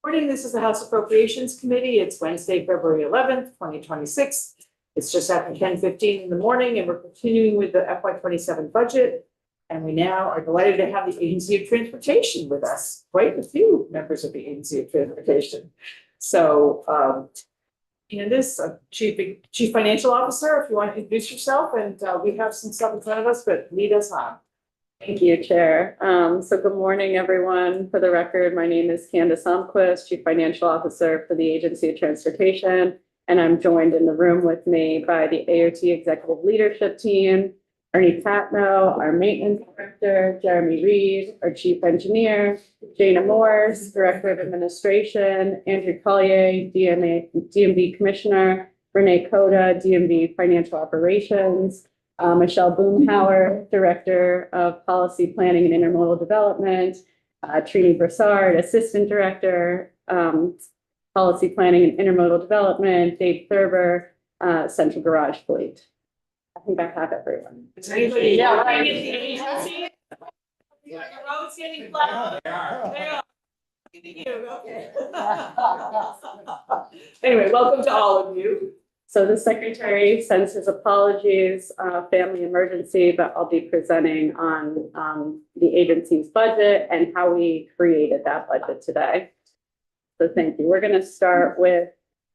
Morning, this is the House Appropriations Committee. It's Wednesday, February 11th, 2026. It's just after 10:15 in the morning, and we're continuing with the FY27 budget. And we now are delighted to have the Agency of Transportation with us, quite a few members of the Agency of Transportation. So, Candace, Chief Financial Officer, if you want to introduce yourself, and we have some stuff in front of us, but lead us on. Thank you, Chair. So good morning, everyone. For the record, my name is Candace Almquist, Chief Financial Officer for the Agency of Transportation, and I'm joined in the room with me by the AOT Executive Leadership Team, Ernie Patno, our Maintenance Director, Jeremy Reed, our Chief Engineer, Jana Morse, Director of Administration, Andrew Collier, DMV Commissioner, Renee Coda, DMV Financial Operations, Michelle Boomhauer, Director of Policy Planning and Intermodal Development, Trini Broussard, Assistant Director, Policy Planning and Intermodal Development, Dave Thurber, Central Garage Fleet. I think I have everyone. Is anybody? Yeah, right. The agency? The road's getting plowed. They are. Okay. Anyway, welcome to all of you. So the Secretary sends his apologies, family emergency, but I'll be presenting on the agency's budget and how we created that budget today. So thank you. We're going to start with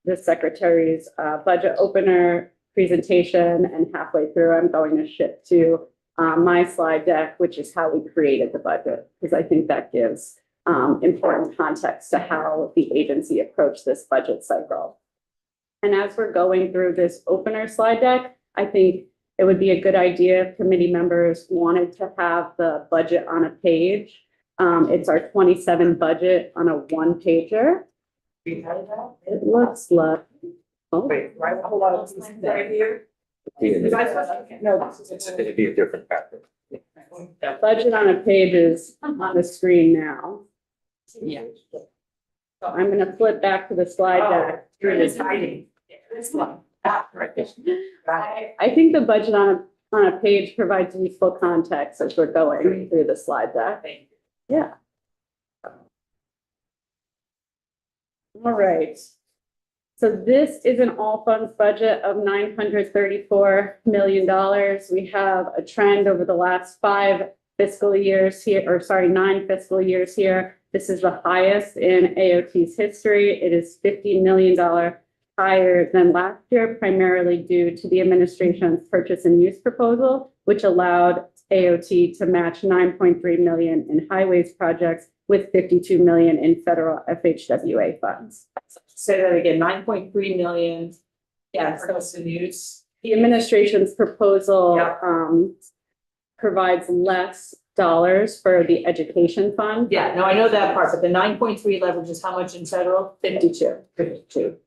the Secretary's budget opener presentation, and halfway through I'm going to shift to my slide deck, which is how we created the budget, because I think that gives important context to how the agency approached this budget cycle. And as we're going through this opener slide deck, I think it would be a good idea if committee members wanted to have the budget on a page. It's our 27 budget on a one-pager. It looks like. Oh. Wait, right, hold on, right here. No, It'd be a different pattern. Budget on a page is on the screen now. Yeah. So I'm going to flip back to the slide deck. You're just hiding. This one. Right there. I think the budget on a page provides useful context as we're going through the slide deck. Yeah. All right. So this is an all funds budget of $934 million. We have a trend over the last 9 fiscal years here. This is the highest in AOT's history. It is $50 million higher than last year, primarily due to the administration's purchase and use proposal, which allowed AOT to match $9.3 million in highways projects with $52 million in federal FHWA funds. Say that again, 9.3 million. Yeah, purchase and use. The administration's proposal provides less dollars for the education fund. Yeah, no, I know that part, but the 9.3 leverages how much in federal? 52.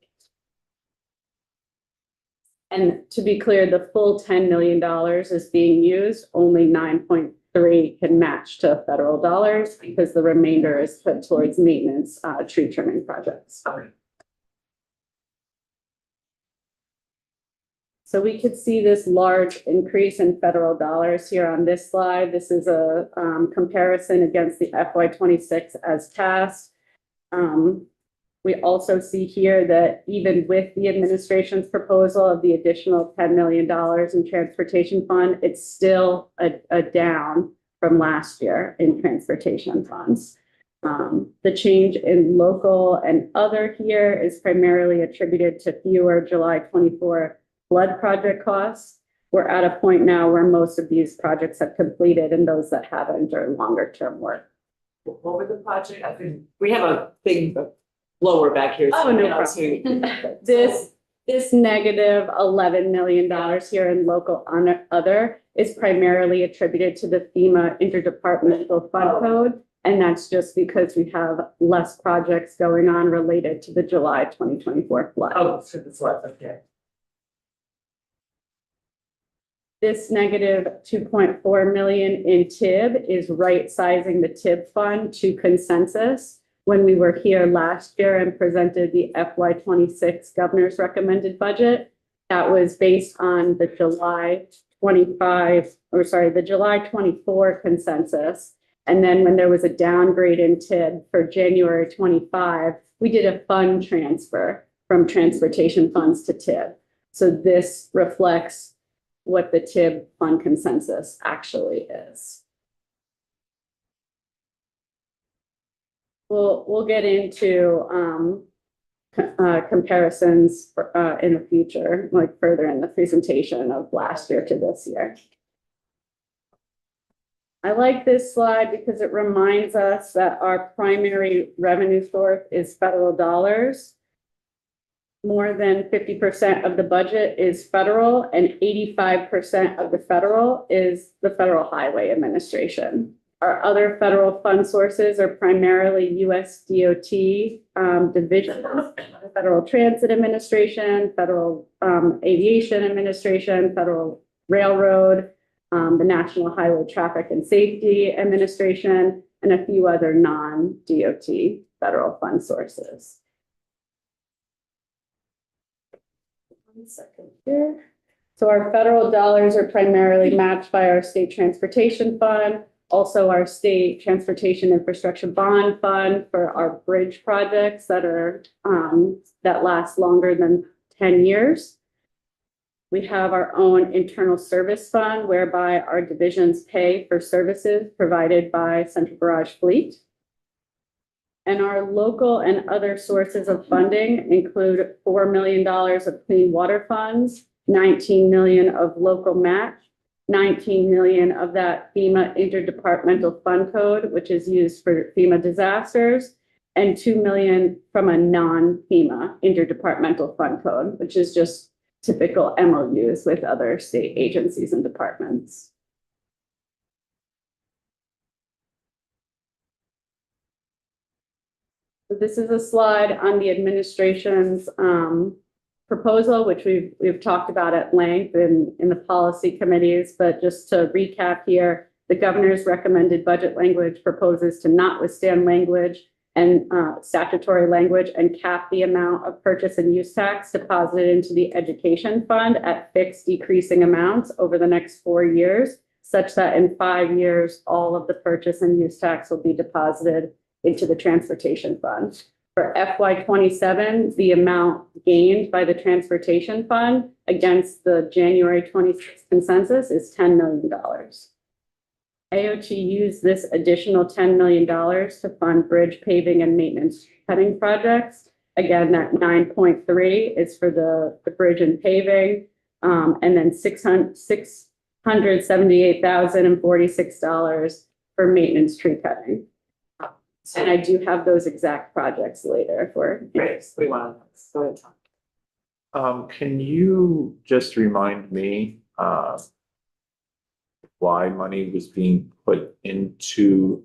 And to be clear, the full $10 million is being used. Only 9.3 can match to federal dollars because the remainder is put towards maintenance, tree trimming projects. Okay. So we could see this large increase in federal dollars here on this slide. This is a comparison against the FY26 as passed. We also see here that even with the administration's proposal of the additional $10 million in transportation fund, it's still a down from last year in transportation funds. The change in local and other here is primarily attributed to fewer July 24 flood project costs. We're at a point now where most of these projects have completed, and those that haven't are longer term work. What were the project? I think we have a thing lower back here. Oh, no problem. This negative $11 million here in local other is primarily attributed to the FEMA interdepartmental fund code. And that's just because we have less projects going on related to the July 2024 flood. Oh, so the flood, okay. This negative 2.4 million in TIB is right sizing the TIB fund to consensus. When we were here last year and presented the FY26 governor's recommended budget, that was based on the July 24 consensus. And then when there was a downgrade in TID for January 25, we did a fund transfer from transportation funds to TID. So this reflects what the TIB fund consensus actually is. We'll get into comparisons in the future, like further in the presentation of last year to this year. I like this slide because it reminds us that our primary revenue source is federal dollars. More than 50% of the budget is federal, and 85% of the federal is the Federal Highway Administration. Our other federal fund sources are primarily US DOT divisions, Federal Transit Administration, Federal Aviation Administration, Federal Railroad, the National Highway Traffic and Safety Administration, and a few other non-DOT federal fund sources. One second here. So our federal dollars are primarily matched by our state transportation fund, also our state transportation infrastructure bond fund for our bridge projects that are that last longer than 10 years. We have our own internal service fund whereby our divisions pay for services provided by Central Garage Fleet. And our local and other sources of funding include $4 million of clean water funds, 19 million of local match, 19 million of that FEMA interdepartmental fund code, which is used for FEMA disasters, and 2 million from a non-FEMA interdepartmental fund code, which is just typical MOUs with other state agencies and departments. So this is a slide on the administration's proposal, which we've talked about at length in the policy committees, but just to recap here, the governor's recommended budget language proposes to notwithstand language and statutory language and cap the amount of purchase and use tax deposited into the education fund at fixed decreasing amounts over the next 4 years, such that in 5 years, all of the purchase and use tax will be deposited into the transportation fund. For FY27, the amount gained by the transportation fund against the January 26th consensus is $10 million. AOT used this additional $10 million to fund bridge paving and maintenance cutting projects. Again, that 9.3 is for the bridge and paving, and then $678,046 for maintenance tree cutting. And I do have those exact projects later for. Great, we want to go ahead, Tom. Can you just remind me, why money was being put into,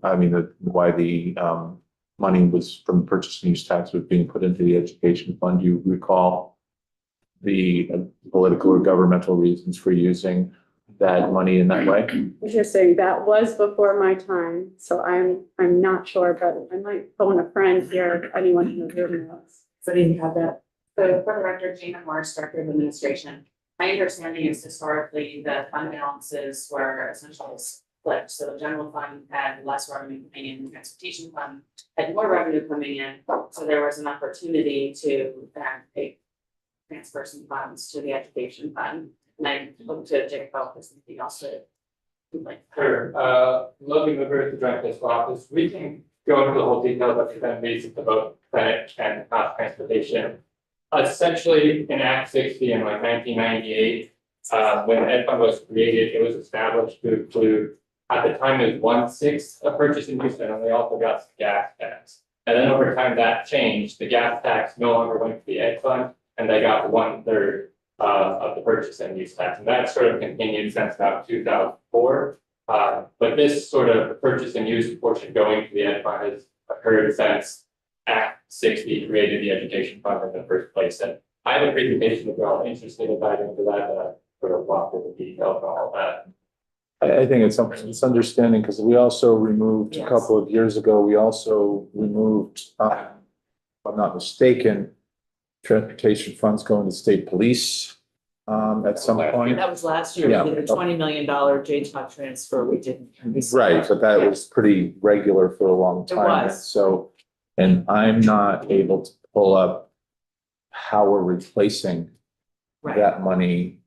why the, money was from purchase and use tax was being put into the education fund? Do you recall the political or governmental reasons for using that money in that way? Interesting. That was before my time, so I'm not sure, but I might phone a friend here, if anyone in the room knows. So do you have that? So for the record, Gina Morris, Director of Administration. My understanding is historically the fund balances were essentially split. So the general fund had less revenue coming in, the transportation fund had more revenue coming in. So there was an opportunity to pay transfer some funds to the education fund. And I look to Jake about this and he also like. Sure. Looking over at the joint fiscal office, we can go into the whole details of the kind of basics about Senate and cost transportation. Essentially, in Act 60 in like 1998, when the Ed Fund was created, it was established to include, at the time, it was 1/6 of purchase and use, and we also got some gas tax. And then over time that changed. The gas tax no longer went to the Ed Fund, and they got 1/3 of the purchase and use tax. And that sort of continued since about 2004. But this sort of purchase and use portion going to the Ed Fund has occurred since Act 60 created the education fund in the first place. And I have a presentation if you're all interested in diving into that, sort of walk through the details and all of that. I think it's understanding because we also removed a couple of years ago, we also removed, if I'm not mistaken, transportation funds going to state police. at some point. That was last year, Yeah. we did a $20 million JTOC transfer, we didn't. Right, but that was pretty regular for a long It time. was. So, and I'm not able to pull up how we're replacing Right, that money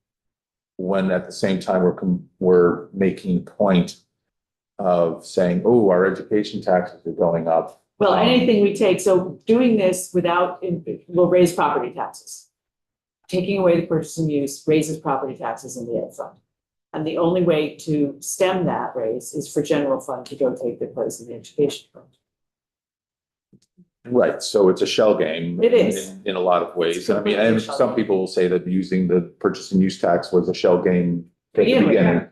when at the same time we're making point of saying, oh, our education taxes are going up. well, anything we take, so doing this without, will raise property taxes. Taking away the purchase and use raises property taxes in the ed fund. And the only way to stem that raise is for general fund to go take their place in the education fund. Right, so it's a shell game. It is. In a lot of ways. It's And I mean, completely and a shell some game. people will say that using the purchase and use tax was a shell game at the Begin with, beginning.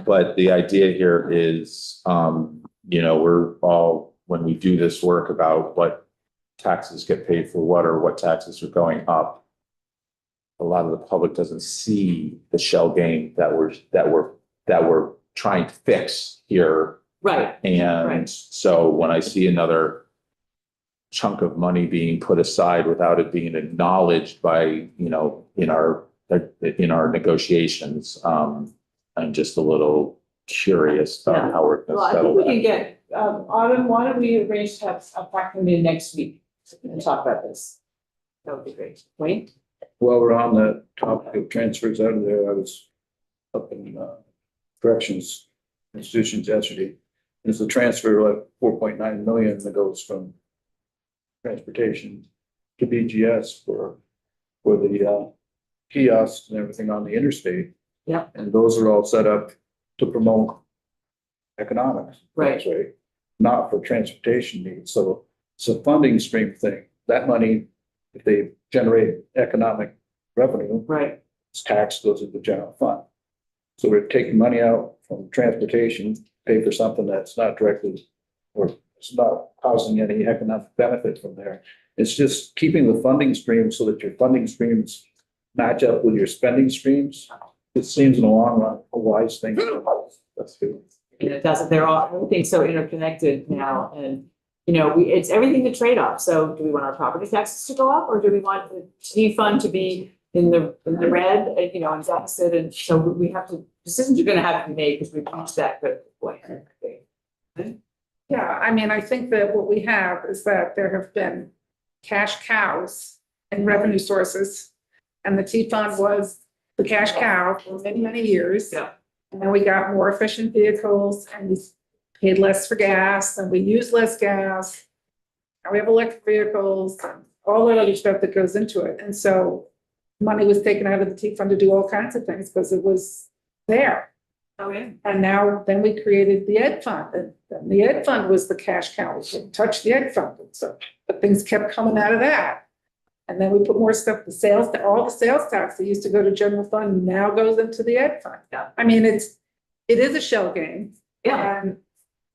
But the idea here is, we're all, when we do this work about what taxes get paid for what or what taxes are going up, a lot of the public doesn't see the shell game that we're trying to fix here. Right, And Right. so when I see another chunk of money being put aside without it being acknowledged by, in our negotiations, I'm just a little curious Yeah. about how we're well, gonna I think settle we can that. get, Autumn, why don't we arrange to have a fact come in next week and talk about this? That would be great, Wayne? While we're on the topic of transfers out of there, I was up in corrections institutions yesterday. There's a transfer like 4.9 million that goes from transportation to BGS for the kiosks and everything on the interstate. Yeah. And those are all set up to promote economics. Right. Not for transportation needs. So it's a funding stream thing. That money, if they generate economic revenue, Right, it's tax goes into the general fund. So we're taking money out from transportation, pay for something that's not directly, or it's not causing any economic benefit from there. It's just keeping the funding stream so that your funding streams match up with your spending streams. It seems in the long run a wise thing. That's good. and it doesn't, they're all, everything's so interconnected now, and, it's everything the trade-off, so do we want our property taxes to go up, or do we want the T fund to be in the red, in deficit, and so we have to, decisions are gonna have to be made, because we've reached that good point. Yeah, I mean, I think that what we have is that there have been cash cows and revenue sources. And the T fund was the cash cow for many, many years. Yeah. And then we got more efficient vehicles and we paid less for gas and we used less gas. And we have electric vehicles, and all that other stuff that goes into it. And so money was taken out of the T fund to do all kinds of things because it was there. Oh, yeah. And now, then we created the ed fund, and then the ed fund was the cash cow, we didn't touch the ed fund, and so, but things kept coming out of that. And then we put more stuff, all the sales tax that used to go to general fund now goes into the ed fund. Yeah. I mean, it is a shell game. Yeah,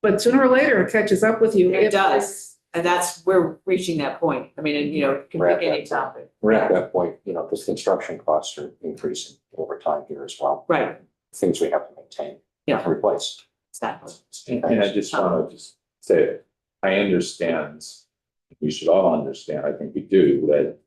But sooner or later, it catches up with you. it does, and that's, we're reaching that point, I mean, and, it can pick any topic. We're at that point, because construction costs are increasing over time here as well. Right, Things we have to maintain. Yeah. And replace. exactly. And I just want to say, I understand, we should all understand, I think we do, that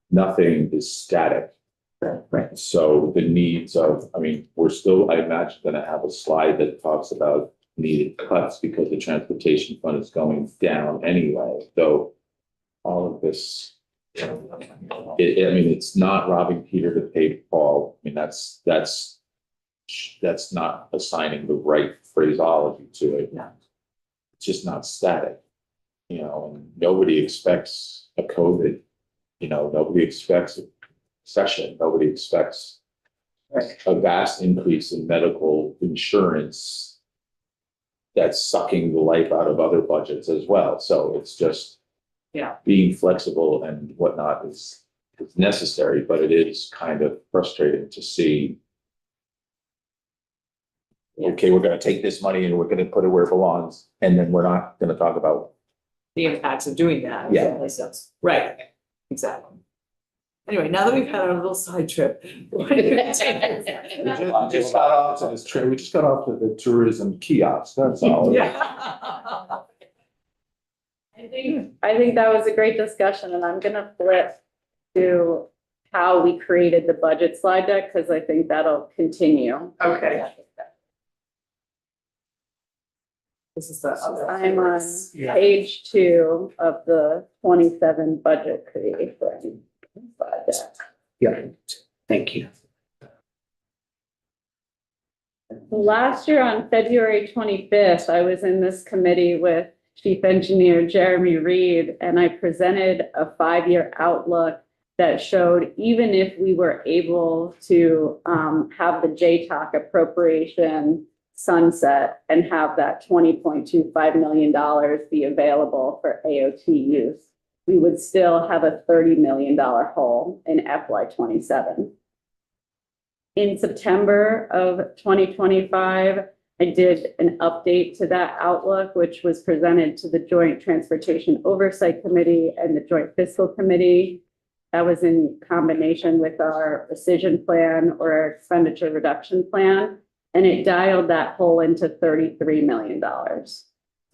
nothing is static. Right. So the needs of, we're still, I imagine, gonna have a slide that talks about needed cuts because the transportation fund is going down anyway, so all of this. It's not robbing Peter to pay Paul. That's not assigning the right phraseology to it. No. It's just not static. And nobody expects a COVID, nobody expects a recession, nobody expects a vast increase in medical insurance that's sucking the life out of other budgets as well. So it's just being flexible and whatnot is necessary, but it is kind of frustrating to see. Okay, we're gonna take this money and we're gonna put it where it belongs, and then we're not gonna talk about. The impacts of doing that. Yeah. That makes sense. Right, exactly. Anyway, now that we've had our little side trip. We just got off to this trip, we just got off to the tourism kiosk, that's all. Yeah. I think that was a great discussion, and I'm gonna flip to how we created the budget slide deck, because I think that'll continue. Okay. This is the other. I'm on Yeah. page 2 of the 27 budget creation slide deck. Yeah, thank you. Last year on February 25th, I was in this committee with Chief Engineer Jeremy Reed, and I presented a 5-year outlook that showed even if we were able to have the JTOC appropriation sunset and have that $20.25 million be available for AOT use, we would still have a $30 million hole in FY27. In September of 2025, I did an update to that outlook, which was presented to the Joint Transportation Oversight Committee and the Joint Fiscal Committee. That was in combination with our rescission plan or our expenditure reduction plan, and it dialed that hole into $33 million. So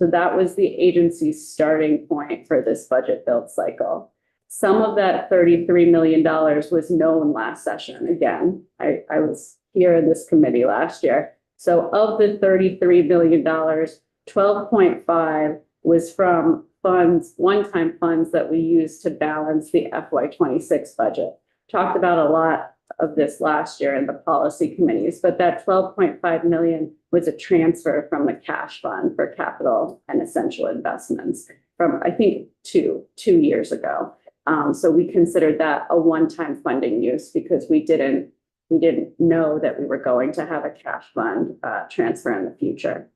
that was the agency's starting point for this budget build cycle. Some of that $33 million was known last session. Again, I was here in this committee last year. So of the $33 million, 12.5 was from funds, one-time funds that we used to balance the FY26 budget. Talked about a lot of this last year in the policy committees, but that 12.5 million was a transfer from the cash fund for capital and essential investments from, I think, two years ago. So we considered that a one-time funding use because we didn't know that we were going to have a cash fund transfer in the future.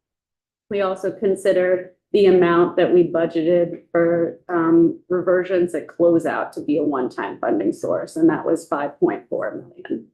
We also considered the amount that we budgeted for reversions at closeout to be a one-time funding source, and that was 5.4 million.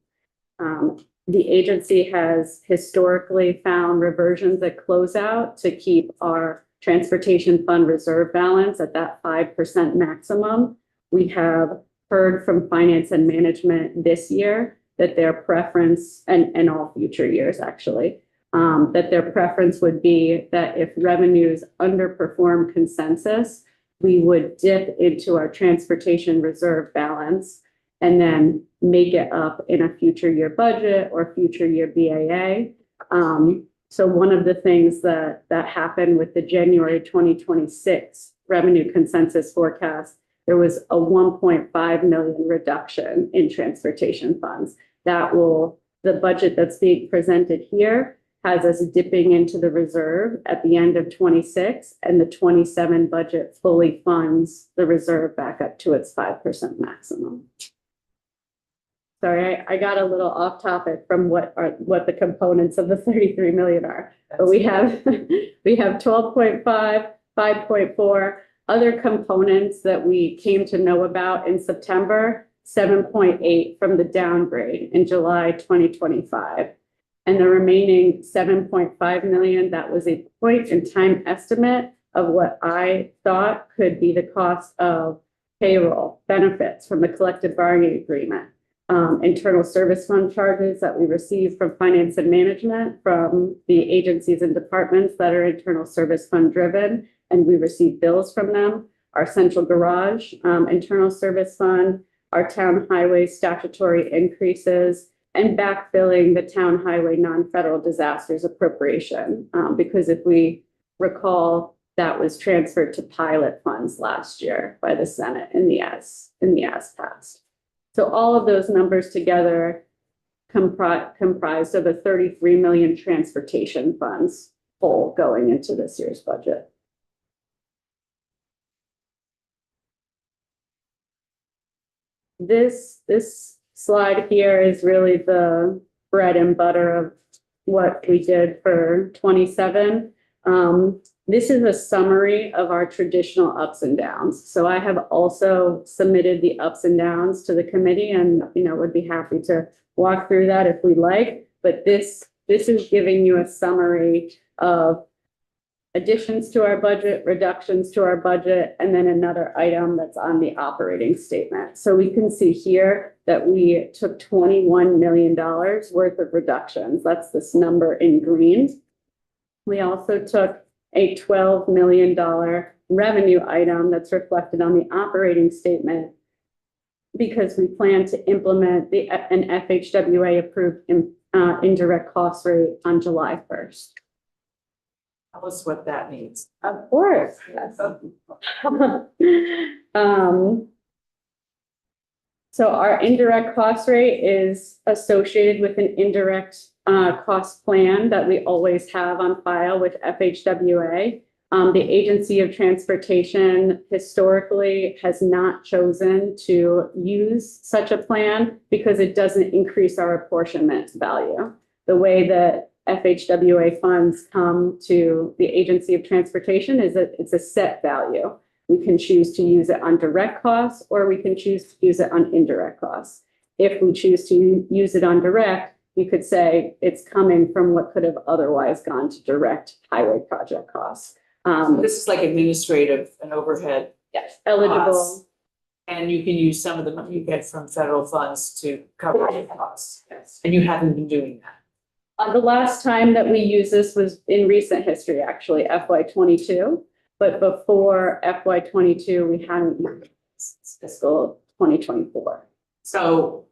The agency has historically found reversions at closeout to keep our transportation fund reserve balance at that 5% maximum. We have heard from finance and management this year that their preference, and all future years actually, that their preference would be that if revenues underperform consensus, we would dip into our transportation reserve balance and then make it up in a future year budget or future year BAA. So one of the things that happened with the January 2026 revenue consensus forecast, there was a 1.5 million reduction in transportation funds. The budget that's being presented here has us dipping into the reserve at the end of 26, and the 27 budget fully funds the reserve back up to its 5% maximum. Sorry, I got a little off topic from what the components of the 33 million are, but we have 12.5, 5.4, other components that we came to know about in September, 7.8 from the downgrade in July 2025. And the remaining 7.5 million, that was a point in time estimate of what I thought could be the cost of payroll benefits from the collective bargaining agreement, internal service fund charges that we received from finance and management from the agencies and departments that are internal service fund driven, and we receive bills from them, our central garage, internal service fund, our town highway statutory increases, and backfilling the town highway non-federal disasters appropriation. Because if we recall, that was transferred to pilot funds last year by the Senate in the as passed. So all of those numbers together comprised of a 33 million transportation funds hole going into this year's budget. This slide here is really the bread and butter of what we did for 27. This is a summary of our traditional ups and downs. So I have also submitted the ups and downs to the committee, and would be happy to walk through that if we like. But this is giving you a summary of additions to our budget, reductions to our budget, and then another item that's on the operating statement. So we can see here that we took $21 million worth of reductions. That's this number in green. We also took a $12 million revenue item that's reflected on the operating statement because we plan to implement an FHWA approved indirect cost rate on July 1st. Tell us what that means. Of course, yes. So our indirect cost rate is associated with an indirect cost plan that we always have on file with FHWA. The Agency of Transportation historically has not chosen to use such a plan because it doesn't increase our apportionment value. The way that FHWA funds come to the Agency of Transportation is that it's a set value. We can choose to use it on direct costs or we can choose to use it on indirect costs. If we choose to use it on direct, you could say it's coming from what could have otherwise gone to direct highway project costs. This is like administrative and overhead, Yes, eligible. costs. And you can use some of the money you get from federal funds to cover the costs. Yes. And you haven't been doing that. The last time that we used this was in recent history, actually, FY22. But before FY22, we hadn't used fiscal 2024. So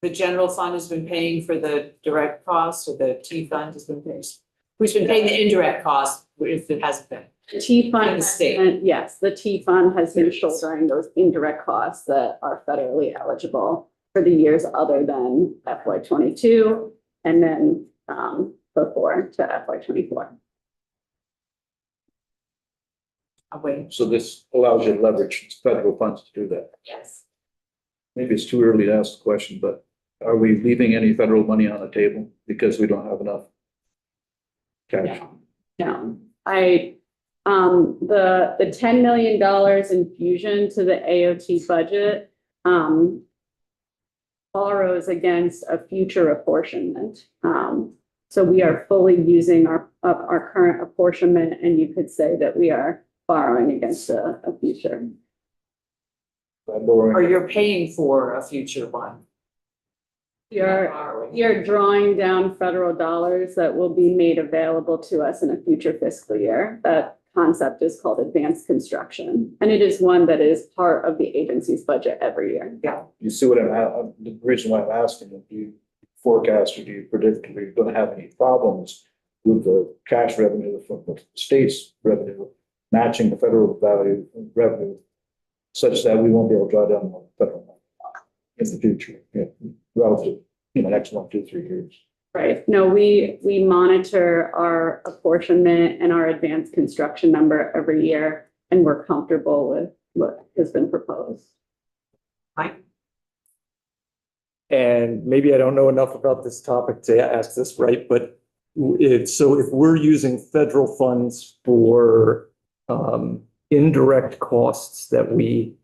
the general fund has been paying for the direct costs, or the T fund has been paying? Who's been paying the indirect costs if it hasn't been? The T fund, And the state. yes, the T fund has been shouldering those indirect costs that are federally eligible for the years other than FY22 and then before to FY24. I'm waiting. So this allows you to leverage federal funds to do that. Yes. Maybe it's too early to ask the question, but are we leaving any federal money on the table because we don't have enough cash? No, the $10 million infusion to the AOT budget borrows against a future apportionment. So we are fully using our current apportionment, and you could say that we are borrowing against a future. By borrowing- Or you're paying for a future one. You're drawing down federal dollars that will be made available to us in a future fiscal year. That concept is called advanced construction, and it is one that is part of the agency's budget every year. You see what the reason why I'm asking, do you forecast or do you predict we're going to have any problems with the cash revenue from the state's revenue matching the federal revenue such that we won't be able to draw down more federal money in the future, relative, next 1, 2, 3 years? Right. No, we monitor our apportionment and our advanced construction number every year, and we're comfortable with what has been proposed. And maybe I don't know enough about this topic to ask this right, but so if we're using federal funds for indirect costs that we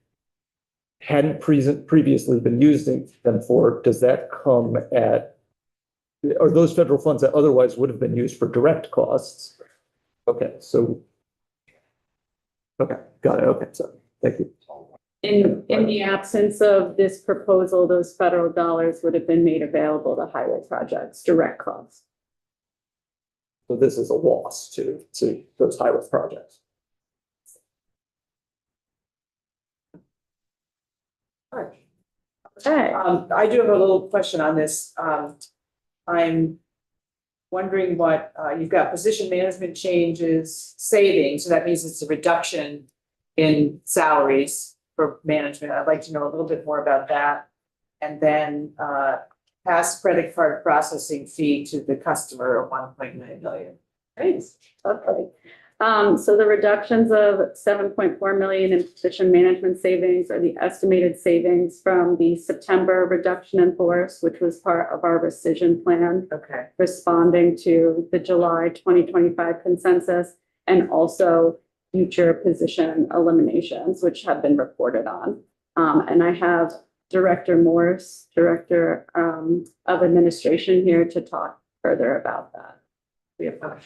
hadn't previously been using them for, does that come at, are those federal funds that otherwise would have been used for direct costs? Okay, got it. Okay, so thank you. In the absence of this proposal, those federal dollars would have been made available to highway projects, direct costs. So this is a loss to those highway projects. Okay. I do have a little question on this. I'm wondering what, you've got position management changes, savings, so that means it's a reduction in salaries for management. I'd like to know a little bit more about that. And then, past credit card processing fee to the customer of 1.9 million. Great. Okay. So the reductions of 7.4 million in position management savings are the estimated savings from the September reduction in force, which was part of our rescission plan, Okay. responding to the July 2025 consensus, and also future position eliminations, which have been reported on. And I have Director Morse, Director of Administration, here to talk further about that. We have,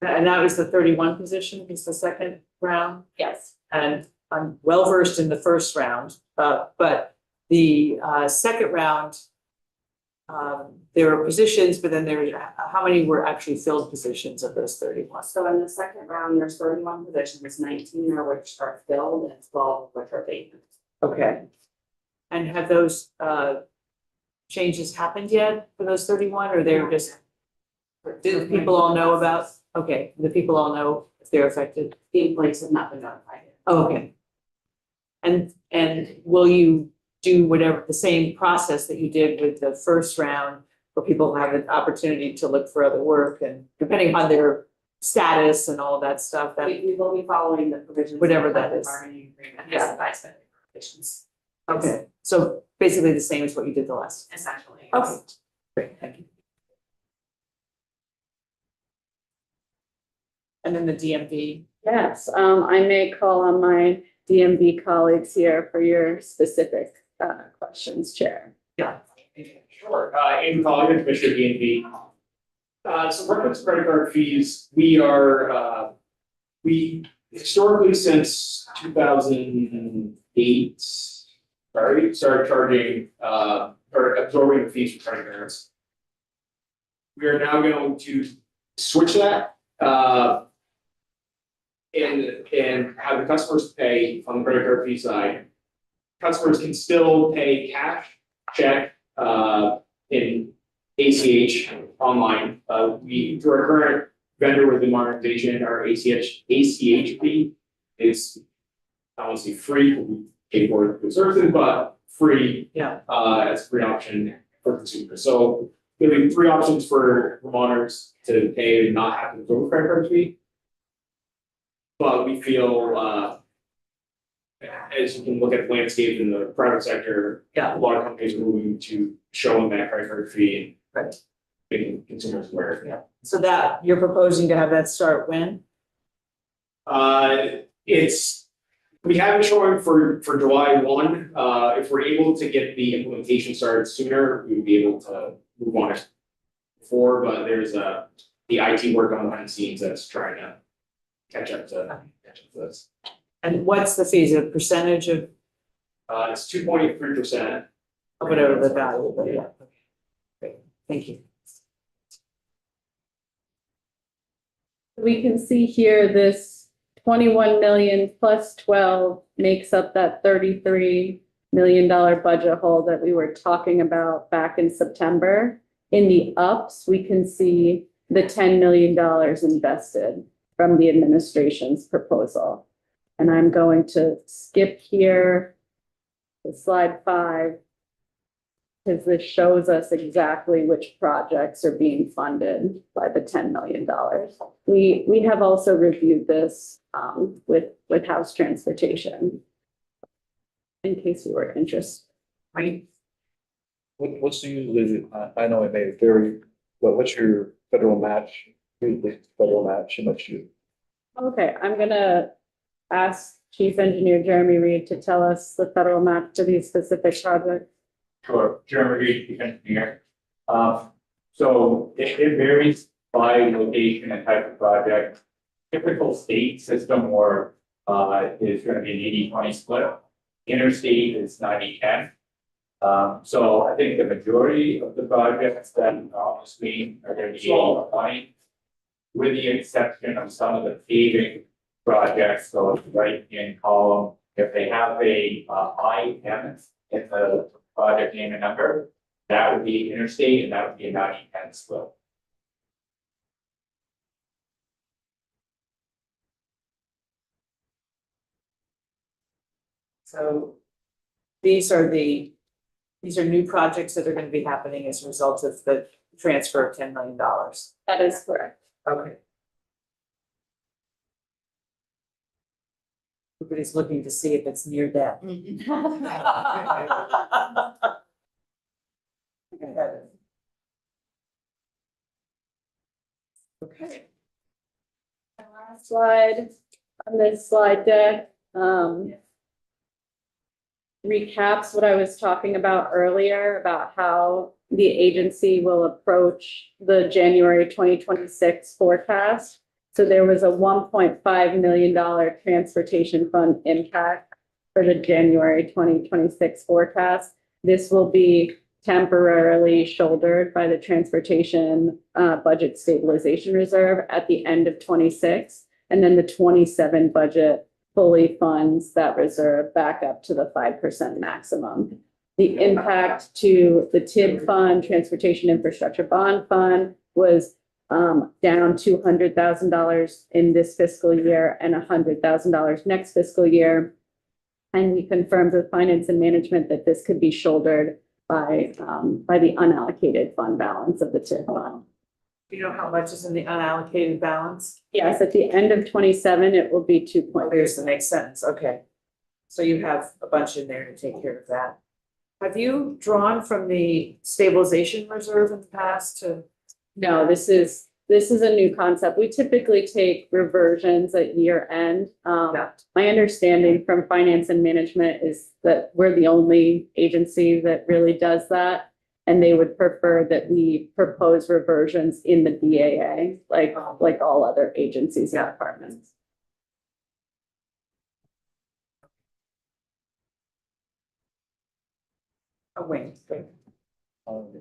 and that was the 31 position, is the second round. Yes. And I'm well versed in the first round, but the second round, there were positions, but then how many were actually filled positions of those 31? So in the second round, there's 31 positions, 19 of which are filled and 12 of which are vacant. Okay. And have those changes happened yet for those 31, or they're just, do the people all know about? Okay, the people all know if they're affected? The employees have not been notified yet. Oh, okay. And will you do whatever, the same process that you did with the first round, where people have an opportunity to look for other work, and depending on their status and all that stuff, that, We will be following the provisions. Whatever of that the is. Bargaining agreement, Yeah. as advised by the Appropriations, okay, so basically the same as what you did the last. essentially. Okay, great, thank you. And then the DMV, Yes, I may call on my DMV colleagues here for your specific questions, Chair. Sure, Andrew Collier, Commissioner D&B. So reference credit card fees, we historically since 2008, started charging, or absorbing the fees for credit cards. We are now going to switch that, and have the customers pay on the credit card fee side. Customers can still pay cash, check, in ACH online. We, through our current vendor with the modernization, our ACH fee is, I don't want to say free, we pay for it for services, but free. Yeah. As a free option for consumers. So giving 3 options for Vermonters to pay and not have to absorb a credit card fee. But we feel, as you can look at the landscape in the private sector, Yeah. a lot of companies are moving to showing that credit card fee and right, making consumers aware. so that, you're proposing to have that start when? We have it showing for July 1. If we're able to get the implementation started sooner, we would be able to move on it before, but there's the IT work on behind the scenes that's trying to catch up to this. And what's the fees, a percentage of It's 2.3%. whatever the value, but yeah, okay, great, thank you. We can see here this 21 million plus 12 makes up that $33 million budget hole that we were talking about back in September. In the ups, we can see the $10 million invested from the administration's proposal. And I'm going to skip here to slide 5, because this shows us exactly which projects are being funded by the $10 million. We have also reviewed this with House Transportation, in case you were interested. Right, What's the usually, I know it may vary, but what's your federal match? Usually federal match, how much you? Okay, I'm gonna ask Chief Engineer Jeremy Reed to tell us the federal match to these specific projects. Sure, Jeremy Reed, the engineer. So it varies by location and type of project. Typical state system or is gonna be an 80-20 split. Interstate is 90-10. So I think the majority of the projects that are on the screen are gonna be 80-20. With the exception of some of the paving projects, so right in column, if they have a IM in the project name and number, that would be interstate and that would be a 90-10 split. so these are new projects that are gonna be happening as a result of the transfer of $10 million. That is correct. Okay. Everybody's looking to see if it's near death. Okay. The last slide on this slide deck recaps what I was talking about earlier about how the agency will approach the January 2026 forecast. So there was a $1.5 million transportation fund impact for the January 2026 forecast. This will be temporarily shouldered by the transportation budget stabilization reserve at the end of 26. And then the 27 budget fully funds that reserve back up to the 5% maximum. The impact to the TIB fund, Transportation Infrastructure Bond Fund, was down $200,000 in this fiscal year and $100,000 next fiscal year. And we confirmed with Finance and Management that this could be shouldered by the unallocated fund balance of the TIB fund. Do you know how much is in the unallocated balance? Yes, at the end of 27, it will be 2.3. There's the next sentence, okay. So you have a bunch in there to take care of that. Have you drawn from the stabilization reserve in the past to? No, this is a new concept. We typically take reversions at year end. Yeah. My understanding from Finance and Management is that we're the only agency that really does that. And they would prefer that we propose reversions in the BAA, like all other agencies and departments. Oh, wait.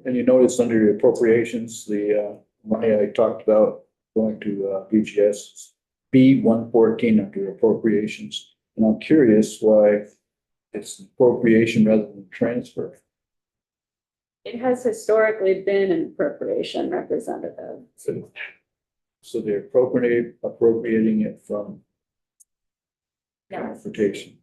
And you notice under the appropriations, the money I talked about going to BGS, B-114 under appropriations. And I'm curious why it's appropriation rather than transfer. It has historically been an appropriation representative. So they're appropriating it from transportation.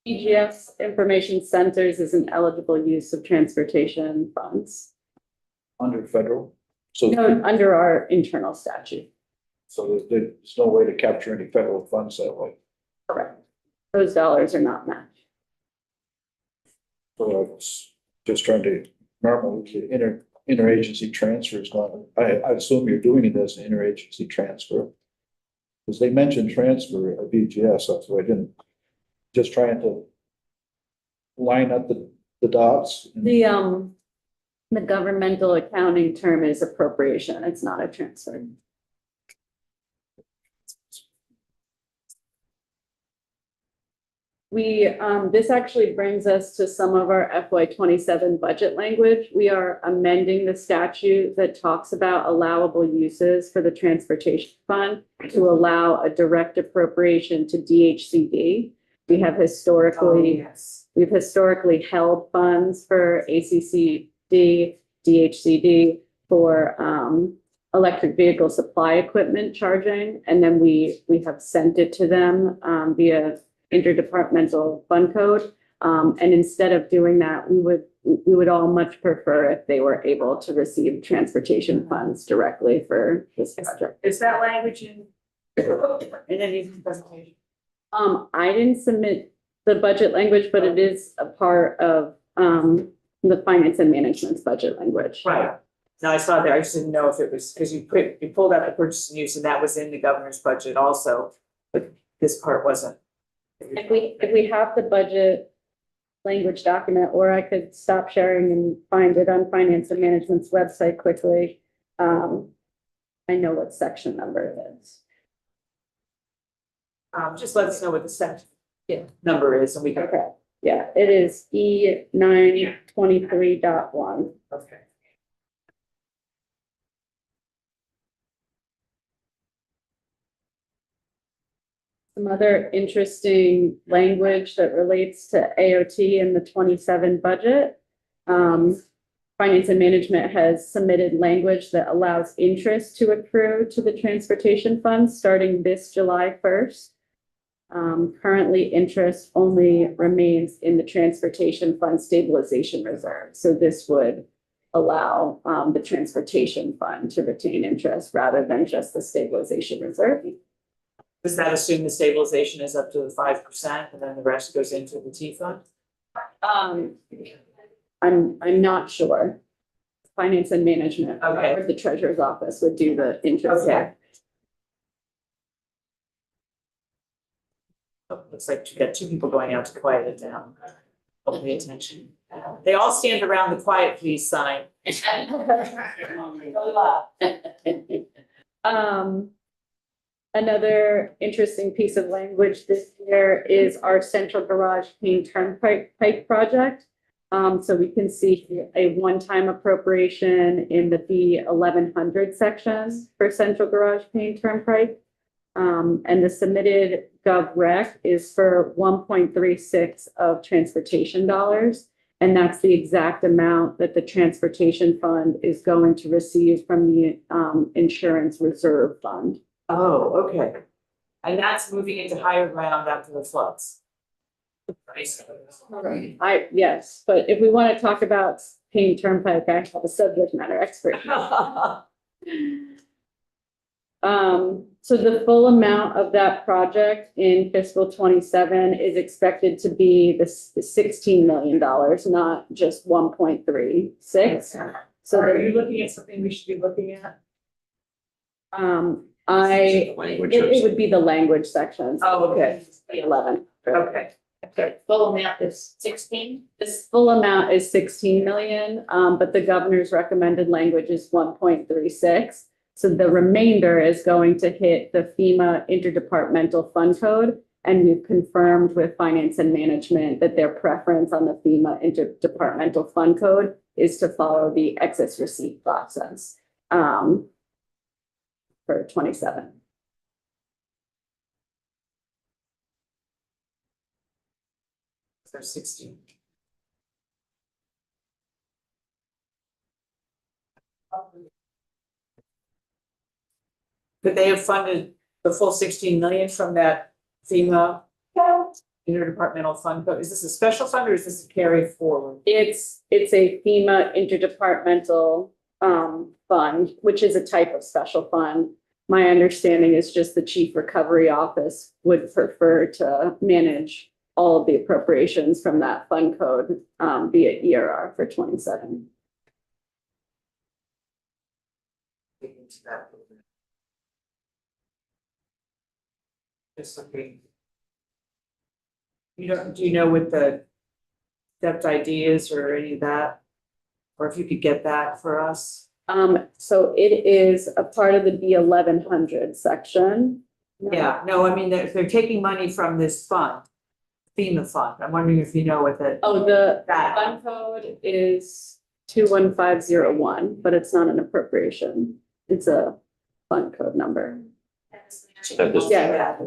EGS Information Centers is an eligible use of transportation funds. Under federal, so. No, under our internal statute. So there's no way to capture any federal funds that way. Correct. Those dollars are not matched. So I was just trying to, normally the interagency transfer is not, I assume you're doing it as an interagency transfer. Because they mentioned transfer at BGS, that's why I didn't, just trying to line up the dots. The governmental accounting term is appropriation. It's not a transfer. This actually brings us to some of our FY27 budget language. We are amending the statute that talks about allowable uses for the transportation fund to allow a direct appropriation to DHCD. We have historically, we've historically held funds for ACCD, DHCD for electric vehicle supply equipment charging, and then we have sent it to them via interdepartmental fund code. And instead of doing that, we would all much prefer if they were able to receive transportation funds directly for this project. Is that language in any presentation? I didn't submit the budget language, but it is a part of the Finance and Management's budget language. Right. No, I saw there. I just didn't know if it was, because you pulled out the purchase and use and that was in the governor's budget also, but this part wasn't. If we have the budget language document, or I could stop sharing and find it on Finance and Management's website quickly. I know what section number it is. Just let us know what the section number is and we can. Okay, yeah, it is E923.1. Okay. Some other interesting language that relates to AOT in the 27 budget. Finance and Management has submitted language that allows interest to accrue to the transportation fund starting this July 1st. Currently, interest only remains in the transportation fund stabilization reserve. So this would allow the transportation fund to retain interest rather than just the stabilization reserve. Does that assume the stabilization is up to the 5% and then the rest goes into the T fund? I'm not sure. Finance and Management, Okay. or the Treasurer's Office would do the interest. Okay. Oh, looks like you got two people going out to quiet it down. Don't pay attention. They all stand around the quiet please sign. Another interesting piece of language this year is our Central Garage Clean Turnpike project. So we can see a one-time appropriation in the B1100 section for Central Garage Clean Turnpike. And the submitted GovRec is for 1.36 of transportation dollars. And that's the exact amount that the transportation fund is going to receive from the insurance reserve fund. Oh, okay. And that's moving into higher ground after the floods. Yes, but if we want to talk about Payne Turnpike, I have a subject matter expert. So the full amount of that project in fiscal 27 is expected to be the $16 million, not just 1.36. So Are you looking at something we should be looking at? It would be the language sections. Oh, okay. The 11. Okay. Okay, full amount is 16. This full amount is 16 million, but the governor's recommended language is 1.36. So the remainder is going to hit the FEMA interdepartmental fund code. And we've confirmed with finance and management that their preference on the FEMA interdepartmental fund code is to follow the excess receipt process for 27. There's 16. Could they have funded the full 16 million from that FEMA interdepartmental fund? Is this a special fund or is this a carry forward? It's a FEMA interdepartmental fund, which is a type of special fund. My understanding is just the Chief Recovery Office would prefer to manage all of the appropriations from that fund code via ERR for 27. Just looking. Do you know what the depth ID is or any of that? Or if you could get that for us? So it is a part of the B1100 section. Yeah, no, I mean, they're taking money from this fund, FEMA fund. I'm wondering if you know what the. Oh, the That. fund code is 21501, but it's not an appropriation. It's a fund code number. Yeah.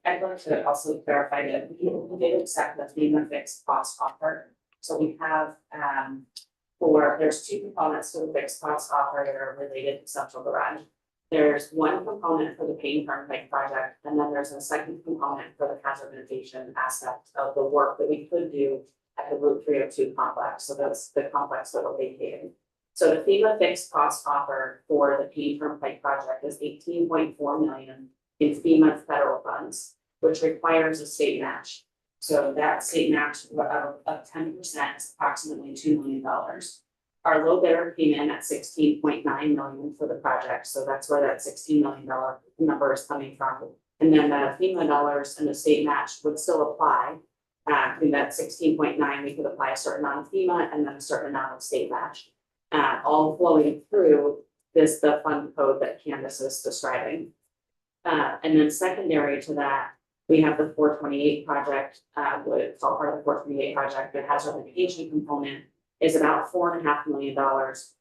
I'd like to also clarify that we did accept the FEMA fixed cost offer. So we have, there's two components to the fixed cost offer that are related to Central Garage. There's one component for the Payne Turnpike project, and then there's a second component for the hazard mitigation aspect of the work that we could do at the Route 302 complex. So that's the complex that we're vacating. So the FEMA fixed cost offer for the Payne Turnpike project is 18.4 million in FEMA federal funds, which requires a state match. So that state match of 10% is approximately $2 million. Our low bidder came in at 16.9 million for the project. So that's where that $16 million number is coming from. And then the FEMA dollars and the state match would still apply. In that 16.9, we could apply a certain amount of FEMA and then a certain amount of state match. All flowing through the fund code that Candace is describing. And then secondary to that, we have the 428 project, it's all part of the 428 project, the hazard mitigation component is about $4.5 million,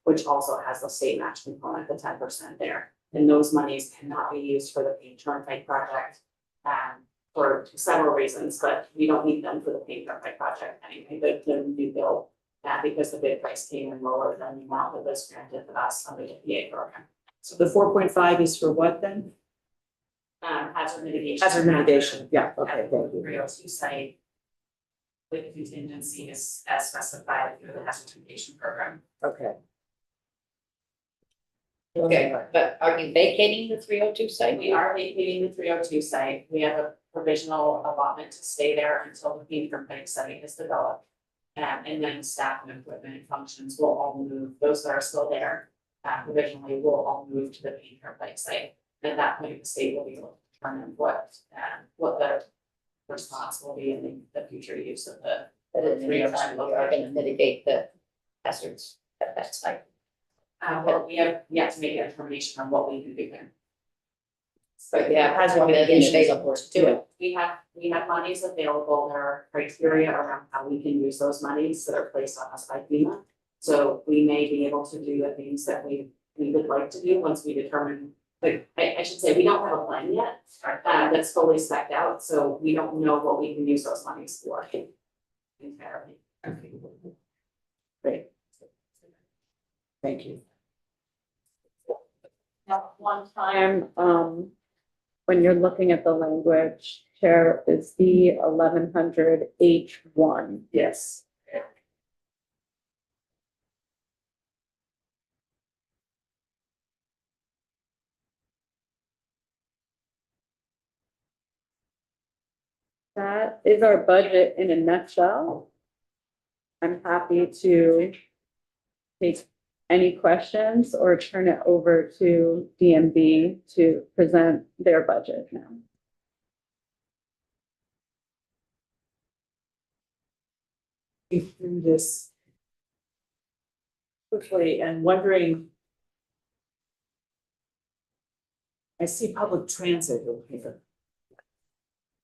which also has the state match component, the 10% there. And those monies cannot be used for the Payne Turnpike project for several reasons, but we don't need them for the Payne Turnpike project anyway, the new bill. Because the bid price came in lower than the amount that was granted to us under the PA program. So the 4.5 is for what then? Hazard mitigation. Hazard mitigation, yeah, okay, thank you. 302 site with contingency as specified through the hazard mitigation program. Okay. Okay, but are you vacating the 302 site? We are vacating the 302 site. We have a provisional allotment to stay there until the Payne Turnpike site is developed. And then staff and equipment functions will all move, those that are still there, provisionally will all move to the Payne Turnpike site. At that point, the state will be able to determine what the response will be in the future use of the. But in the meantime, we are going to mitigate the hazards at that site. Well, we have yet to make a determination on what we can do there. But yeah, hazard mitigation mitigation available to do it. We have monies available. There are criteria around how we can use those monies that are placed on us by FEMA. So we may be able to do the things that we would like to do once we determine But I should say, we don't have a plan yet, that's fully spec'd out, so we don't know what we can use those monies for. Entirely. Great. Thank you. Now, one time, when you're looking at the language, Chair, is the 1100H1. Yes. That is our budget in a nutshell. I'm happy to take any questions or turn it over to DMB to present their budget now. Through this quickly and wondering. I see public transit over here.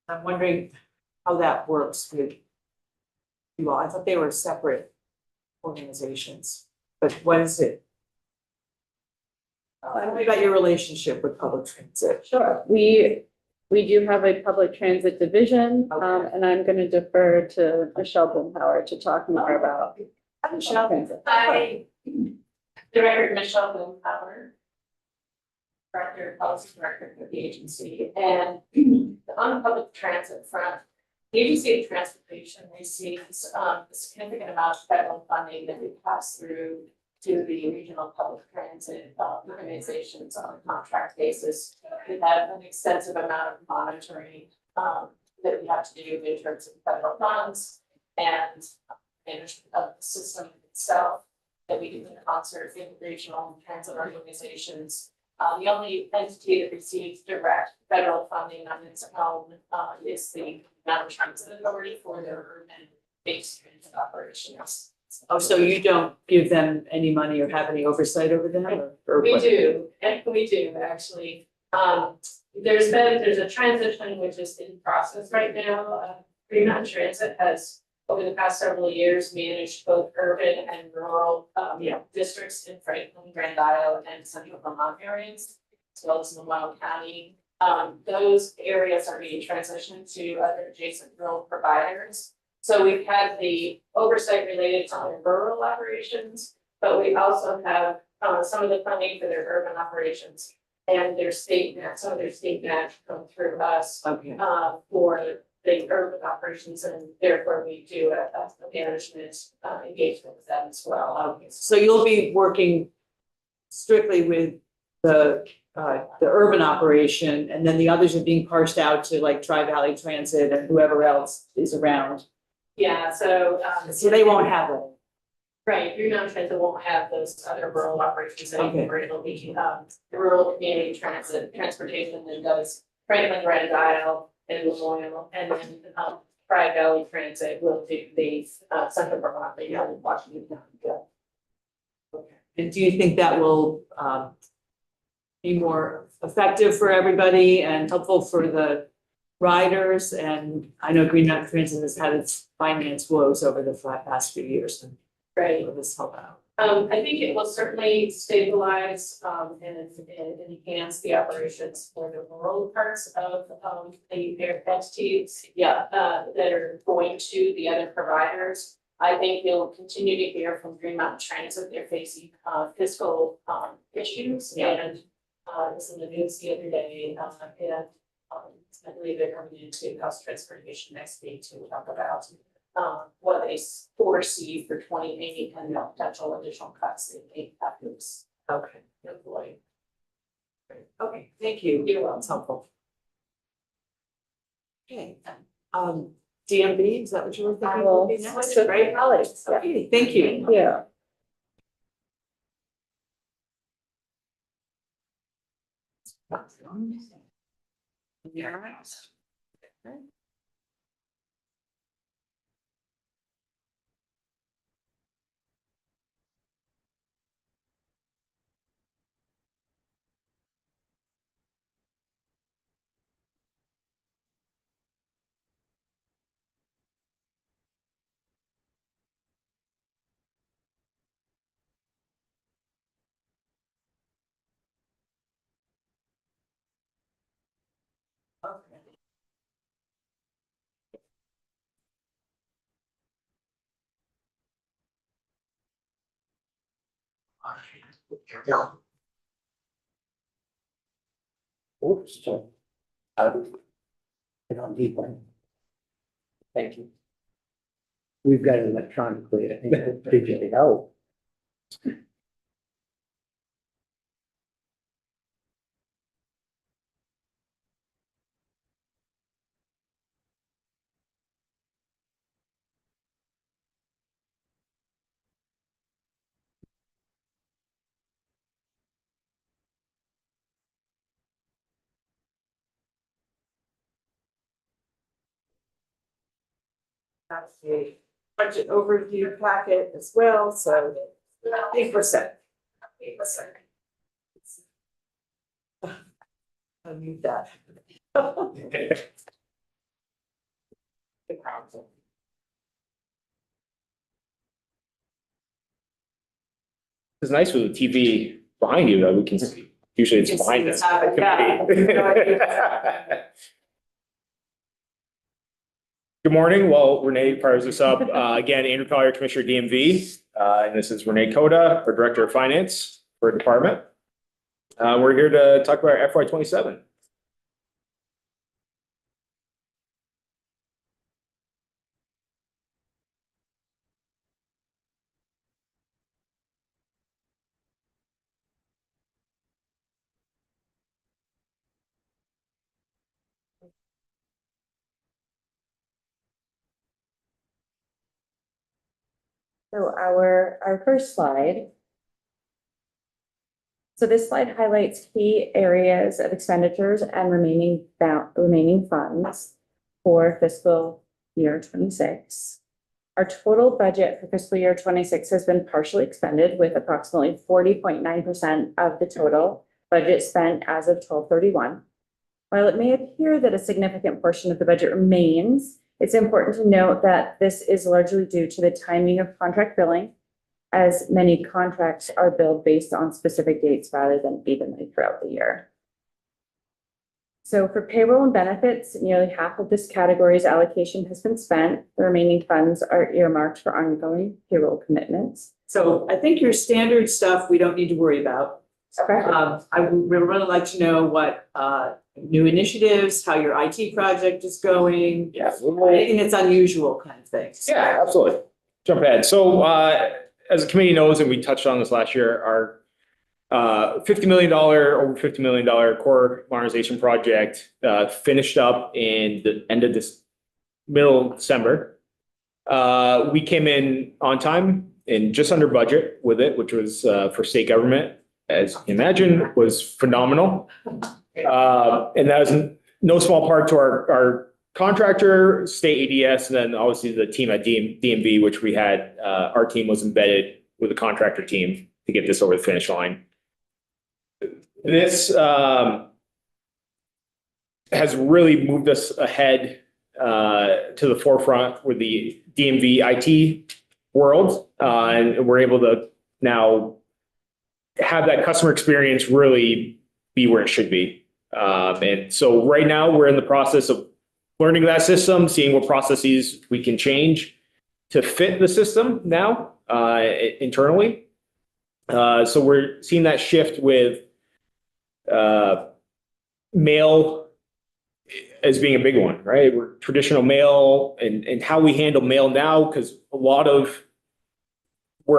I'm wondering how that works with you all. I thought they were separate organizations, but what is it? Tell me about your relationship with public transit. Sure, we do have a public transit division, Okay. and I'm going to defer to Michelle Boomhauer to talk more about. Michelle. transit. Hi, Director Michelle Boomhauer, Director, Policy Director for the agency, and on the public transit front, the Agency of Transportation receives a significant amount of federal funding that we pass through to the regional public transit organizations on a contract basis. We have an extensive amount of monitoring that we have to do in terms of federal funds and management of the system itself that we do in concert with regional transit organizations. The only entity that receives direct federal funding on its own is the Mountain Transit Authority for their urban-based transit operations. Oh, so you don't give them any money or have any oversight over them or We what? do, and we do, actually. There's a transition which is in process right now. Green Mountain Transit has, over the past several years, managed both urban and rural districts in Franklin, Grand Isle, and Central Vermont areas, as well as in Wild County. Those areas are being transitioned to other adjacent rural providers. So we've had the oversight related to their rural operations, but we also have some of the funding for their urban operations and their state net, some of their state net come through us Okay, for the urban operations, and therefore we do a management engagement with them as well. okay. So you'll be working strictly with the urban operation, and then the others are being parsed out to like Tri-Valley Transit and whoever else is around. Yeah, so So they won't have it. right, Green Mountain Transit won't have those other rural operations Okay. anymore. It'll be the rural community transportation that does Franklin, Grand Isle, and Loyal, and then Tri-Valley Transit will do the Central Vermont, and Washington County. And do you think that will be more effective for everybody and helpful for the riders? And I know Green Mountain Transit has had its finance woes over the past few years, and Right. will this help out? I think it will certainly stabilize and enhance the operations for the rural parts of the entities. That are going to the other providers. I think you'll continue to hear from Green Mountain Transit, they're facing fiscal issues and was in the news the other day, and I believe they're coming into House Transportation next week to talk about what they foresee for 28 and the potential additional cuts they may have to Okay. employ. Okay, thank you. You're welcome. That's helpful. Okay, DMB, is that what you were I thinking? will would be switch next? with my Right? colleagues. Yeah. Okay, thank you. Thank you. Yeah. Oops, sorry. I don't need one. Thank you. We've got it electronically, I think it'll figure it out. That's the budget overview packet as well, so 8%. 8%. I'll mute that. It's nice with the TV behind you that we can see. Usually it's behind us. Yeah. Good morning. Well, Renee fires us up. Again, Andrew Collier, Commissioner DMV. And this is Renee Coda, our Director of Finance for our department. We're here to talk about our FY27. So our first slide. So this slide highlights key areas of expenditures and remaining funds for fiscal year 26. Our total budget for fiscal year 26 has been partially expended with approximately 40.9% of the total budget spent as of 12/31. While it may appear that a significant portion of the budget remains, it's important to note that this is largely due to the timing of contract billing, as many contracts are billed based on specific dates rather than evenly throughout the year. So for payroll and benefits, nearly half of this category's allocation has been spent. The remaining funds are earmarked for ongoing payroll commitments. So I think your standard stuff, we don't need to worry about. Okay. I would really like to know what new initiatives, how your IT project is going. Yeah. Anything that's unusual kind of things. Yeah, absolutely. Jump ahead. So as the committee knows, and we touched on this last year, our over $50 million core modernization project finished up in the end of this middle of December. We came in on time and just under budget with it, which was for state government, as you can imagine, was phenomenal. And that was no small part to our contractor, state ADS, and then obviously the team at DMV, which we had, our team was embedded with the contractor team to get this over the finish line. This has really moved us ahead to the forefront with the DMV IT world, and we're able to now have that customer experience really be where it should be. And so right now we're in the process of learning that system, seeing what processes we can change to fit the system now internally. So we're seeing that shift with mail as being a big one, right? We're traditional mail and how we handle mail now, because we're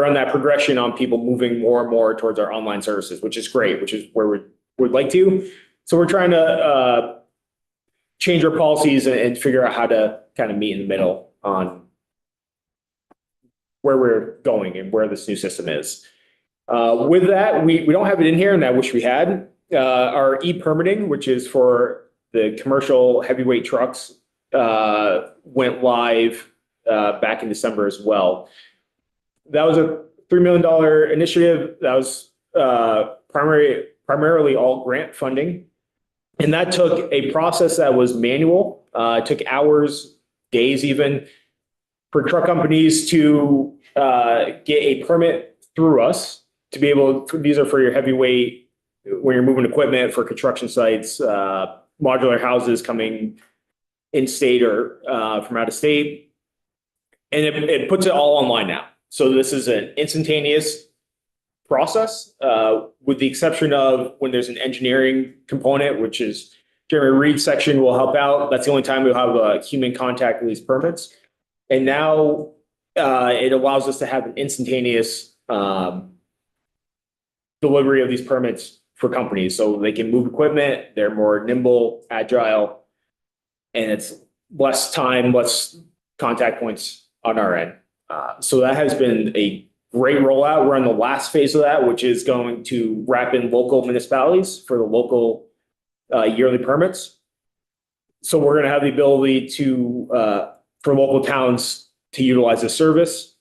on that progression on people moving more and more towards our online services, which is great, which is where we'd like to. So we're trying to change our policies and figure out how to kind of meet in the middle on where we're going and where this new system is. With that, we don't have it in here, and I wish we had. Our e-permitting, which is for the commercial heavyweight trucks, went live back in December as well. That was a $3 million initiative. That was primarily all grant funding. And that took a process that was manual, took hours, days even, for truck companies to get a permit through us to be able to, these are for your heavyweight, when you're moving equipment for construction sites, modular houses coming in state or from out of state. And it puts it all online now. So this is an instantaneous process, with the exception of when there's an engineering component, which is Jeremy Reed's section will help out. That's the only time we'll have a human contact with these permits. And now it allows us to have an instantaneous delivery of these permits for companies. So they can move equipment, they're more nimble, agile, and it's less time, less contact points on our end. So that has been a great rollout. We're in the last phase of that, which is going to wrap in local municipalities for the local yearly permits. So we're going to have the ability to, for local towns to utilize this service.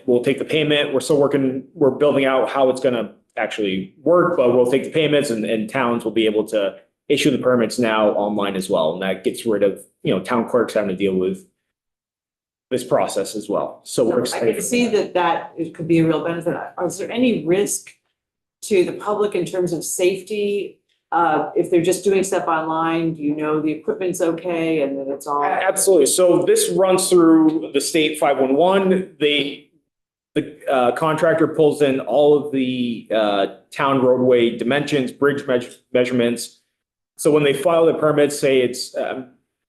We'll take the payment. We're still working, we're building out how it's going to actually work, but we'll take the payments and towns will be able to issue the permits now online as well. And that gets rid of, town clerks having to deal with this process as well. So we're I excited. can see that it could be a real benefit. Is there any risk to the public in terms of safety? If they're just doing stuff online, do you know the equipment's okay and that it's all? Absolutely. So this runs through the state 511. The contractor pulls in all of the town roadway dimensions, bridge measurements. So when they file the permit, say it's, I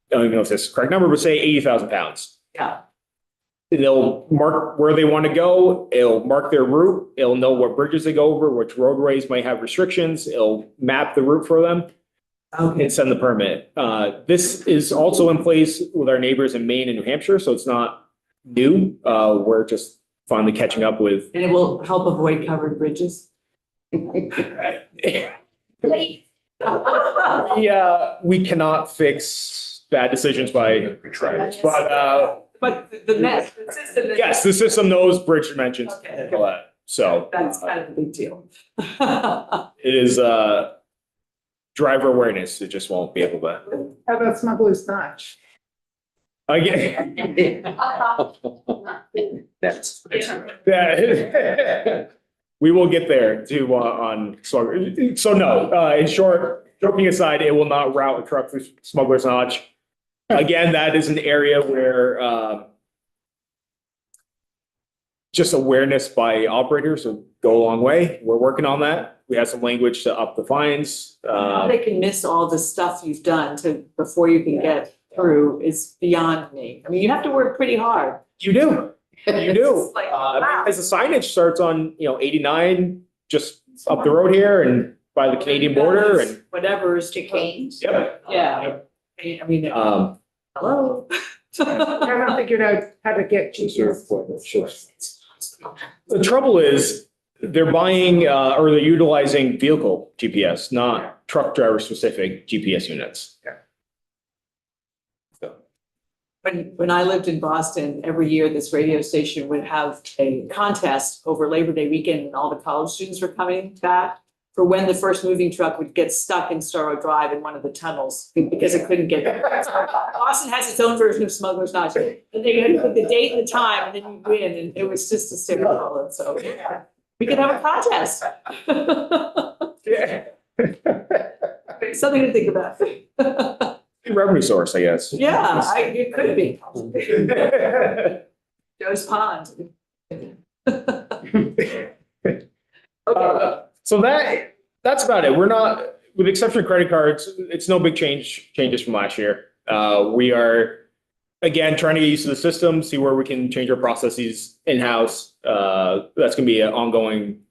don't even know if this is the correct number, but say 80,000 pounds. Yeah. They'll mark where they want to go. It'll mark their route. It'll know what bridges they go over, which roadways might have restrictions. It'll map the route for them Okay. and send the permit. This is also in place with our neighbors in Maine and New Hampshire, so it's not new. We're just finally catching up with. And it will help avoid covered bridges? Yeah, we cannot fix bad decisions by, But the net, the system. is- yes, the system knows bridge dimensions. Okay. All that. So That's kind of a big deal. it is driver awareness. It just won't be able to. How about smuggler's notch? Again. That's. Yeah. We will get there to on smuggler. So no, in short, joking aside, it will not route a truck through Smuggler's Notch. Again, that is an area where just awareness by operators will go a long way. We're working on that. We have some language to up the fines. How they can miss all the stuff you've done before you can get through is beyond me. I mean, you have to work pretty hard. You do. You do. It's like, wow. As the signage starts on, 89, just up the road here and by the Canadian border and. Whatever is to change. Yep. Yeah. I mean, hello. I haven't figured out how to get GPS. The trouble is, they're buying or they're utilizing vehicle GPS, not truck driver specific GPS units. When I lived in Boston, every year this radio station would have a contest over Labor Day weekend and all the college students were coming back for when the first moving truck would get stuck in Storrow Drive in one of the tunnels because it couldn't get there. Boston has its own version of Smuggler's Notch. And they had to put the date and the time and then you win and it was just hysterical. And so we could have a contest. Something to think about. Revenue source, I guess. Yeah, it could be. Joe's Pond. Okay. So that's about it. We're not, with the exception of credit cards, it's no big changes from last year. We are, again, trying to get used to the system, see where we can change our processes in-house. That's gonna be an ongoing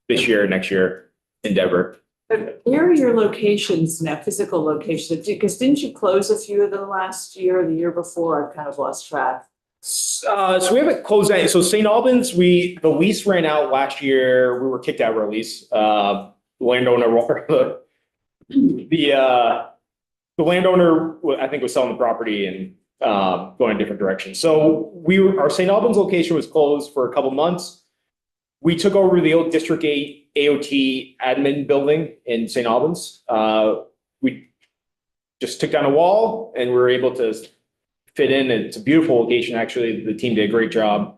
this year, next year endeavor. But where are your locations now, physical locations? Because didn't you close a few of them last year or the year before? I've kind of lost track. So we haven't closed any. So St. Albans, the lease ran out last year. We were kicked out of our lease. The landowner, the landowner, I think, was selling the property and going a different direction. So our St. Albans location was closed for a couple months. We took over the old District 8 AOT admin building in St. Albans. We just took down a wall and we were able to fit in. It's a beautiful location, actually. The team did a great job.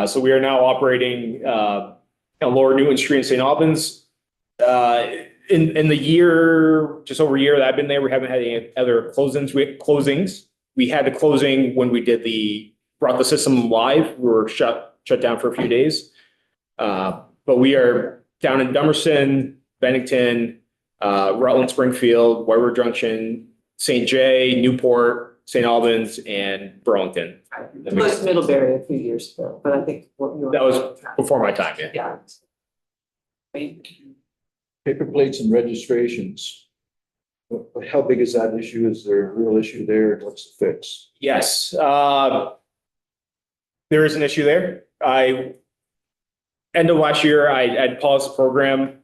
So we are now operating on Lower Newton Street in St. Albans. In the year, just over a year that I've been there, we haven't had any other closings. We had a closing when we brought the system live. We were shut down for a few days. But we are down in Dummerston, Bennington, Rutland, Springfield, Whitewood Junction, St. Jay, Newport, St. Albans, and Burlington. It was Middlebury a few years ago, but I think what you were. That was before my time, yeah. Yeah. Paper plates and registrations. How big is that issue? Is there a real issue there? What's the fix? Yes, there is an issue there. End of last year, I'd paused the program.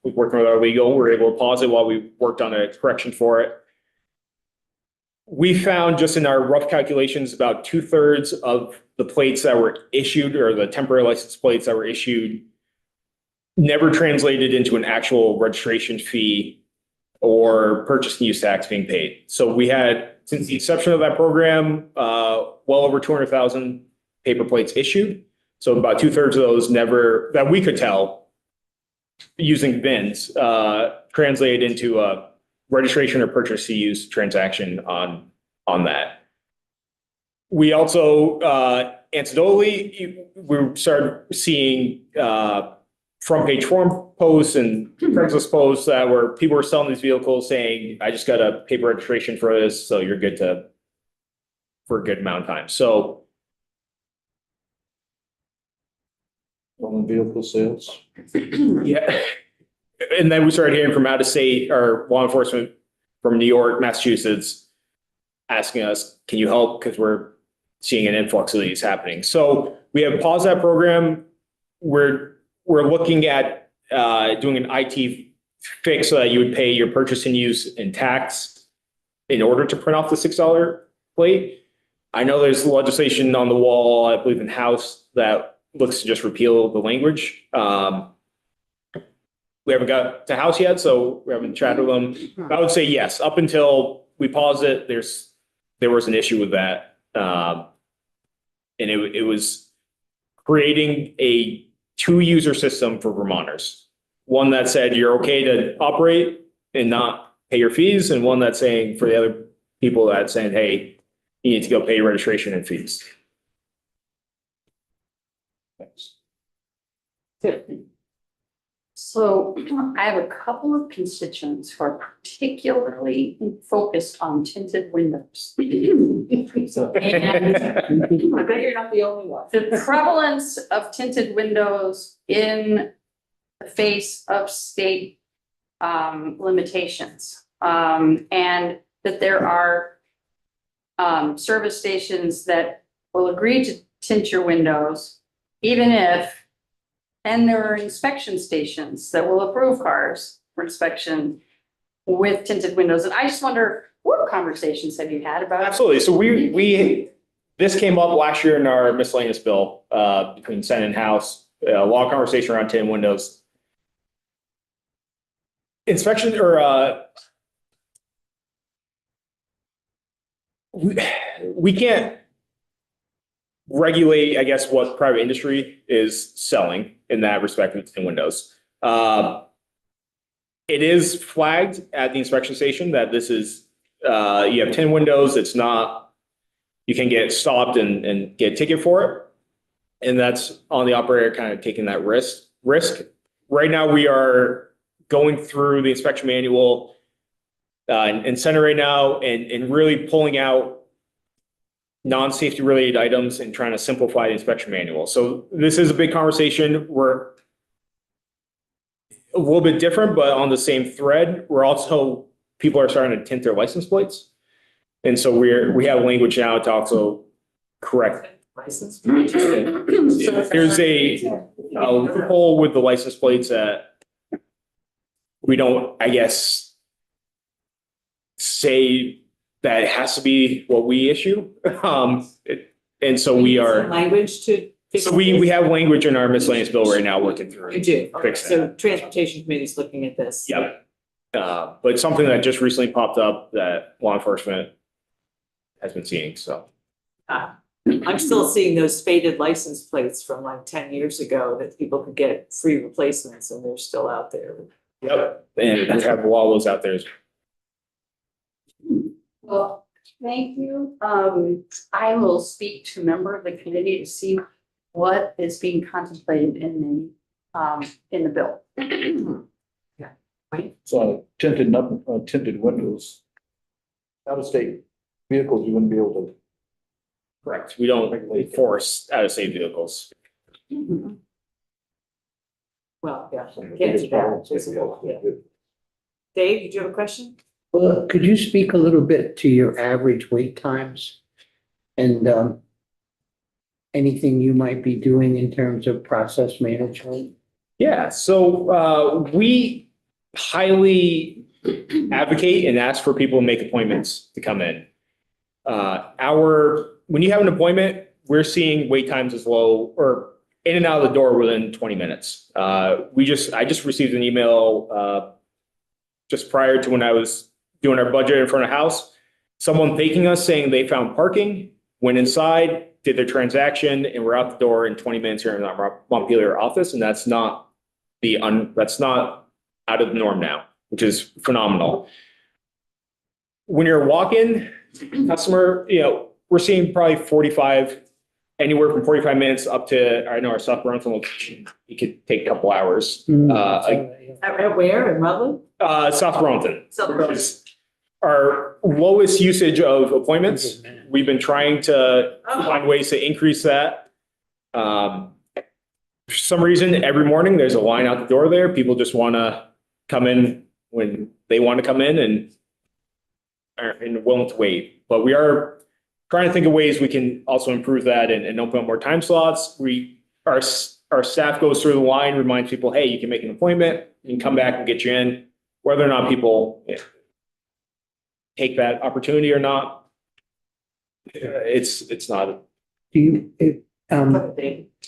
We worked with our legal. We were able to pause it while we worked on a correction for it. We found just in our rough calculations, about 2/3 of the plates that were issued, or the temporary license plates that were issued, never translated into an actual registration fee or purchase and use tax being paid. So we had, since the inception of that program, well over 200,000 paper plates issued. So about 2/3 of those never, that we could tell, using VINs, translated into a registration or purchase to use transaction on that. We also, anecdotally, we started seeing front page forum posts and Craigslist posts that were, people were selling these vehicles saying, I just got a paper registration for this, so you're good for a good amount of time. So On the vehicle sales? yeah. And then we started hearing from out of state or law enforcement from New York, Massachusetts, asking us, can you help? Because we're seeing an influx of these happening. So we have paused that program. We're looking at doing an IT fix so that you would pay your purchase and use and tax in order to print off the $6 plate. I know there's legislation on the wall, I believe in House, that looks to just repeal the language. We haven't got to House yet, so we haven't chatted with them. I would say yes, up until we paused it, there was an issue with that. And it was creating a 2-user system for Vermonters. One that said you're okay to operate and not pay your fees, and one that's saying for the other people that's saying, hey, you need to go pay your registration and fees. Thanks. So I have a couple of constituents who are particularly focused on tinted windows. And I bet you're not the only one. the prevalence of tinted windows in the face of state limitations. And that there are service stations that will agree to tint your windows, even if, and there are inspection stations that will approve cars for inspection with tinted windows. And I just wonder, what conversations have you had about it? Absolutely. So this came up last year in our miscellaneous bill between Senate and House, a lot of conversation around tinted windows. Inspection or we can't regulate, I guess, what private industry is selling in that respect with tinted windows. It is flagged at the inspection station that this is, you have tinted windows, it's not, you can get stopped and get a ticket for it. And that's on the operator kind of taking that risk. Right now, we are going through the inspection manual in Senate right now and really pulling out non-safety related items and trying to simplify the inspection manual. So this is a big conversation. We're a little bit different, but on the same thread, we're also, people are starting to tint their license plates. And so we have language now to also correct. License. There's a loophole with the license plates that we don't, I guess, say that it has to be what we issue. And so we are, Language to. fix so we this? have language in our miscellaneous bill right now working through. You do, okay, Fix so transportation committee's looking at this. Yep. But something that just recently popped up that law enforcement has been seeing, so. I'm still seeing those faded license plates from like 10 years ago that people could get free replacements and they're still out there. Yep. And we have a lot of those out there. Well, thank you. I will speak to a member of the committee to see what is being contemplated in the bill. So tinted windows. Out-of-state vehicles, you wouldn't be able to. Correct. We don't enforce out-of-state vehicles. Well, yeah, can't do that, visible, yeah. Dave, did you have a question? Well, could you speak a little bit to your average wait times? And anything you might be doing in terms of process management? Yeah, so we highly advocate and ask for people to make appointments to come in. When you have an appointment, we're seeing wait times as low or in and out of the door within 20 minutes. I just received an email just prior to when I was doing our budget in front of house. Someone thanking us saying they found parking, went inside, did their transaction, and we're out the door in 20 minutes here in our Montpelier office, and that's not out of the norm now, which is phenomenal. When you're walking customer, we're seeing probably anywhere from 45 minutes up to, I know our South Burlington location, it could take a couple hours. At where, in Rutland? South Burlington, South which is our lowest usage of appointments. We've been trying to find ways to increase that. For some reason, every morning there's a line out the door there. People just want to come in when they want to come in and are willing to wait. But we are trying to think of ways we can also improve that and open up more time slots. Our staff goes through the line, reminds people, hey, you can make an appointment, you can come back and get you in. Whether or not people take that opportunity or not, it's not. Do you,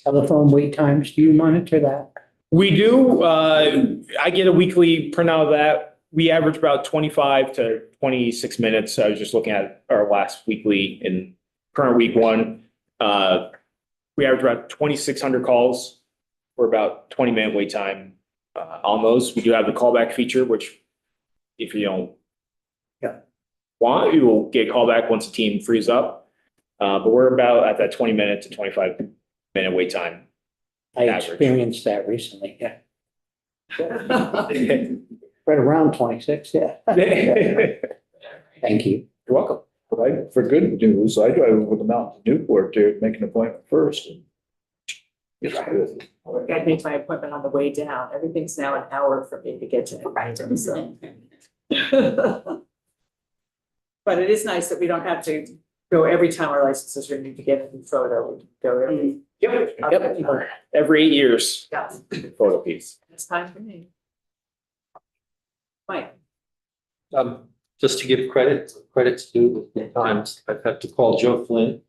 telephone wait times, do you monitor that? We do. I get a weekly printout of that. We average about 25 to 26 minutes. I was just looking at our last weekly in current week one. We average about 2,600 calls for about 20-minute wait time on those. We do have the callback feature, which if you don't want, you will get a callback once the team frees up. But we're about at that 20-minute to 25-minute wait time. I Average. experienced that recently, yeah. Right around 26, yeah. Thank you. You're welcome. But for good news, I drive over the mountain to Newport to make an appointment first. It's good. I made my appointment on the way down. Everything's now an hour for me to get to it. So. But it is nice that we don't have to go every time our license is renewed to get a new photo. We go every. Yep. Every 8 years. Yeah. Photo piece. It's time for me. Mike. Just to give credits due, at times I've had to call Joe Flynn,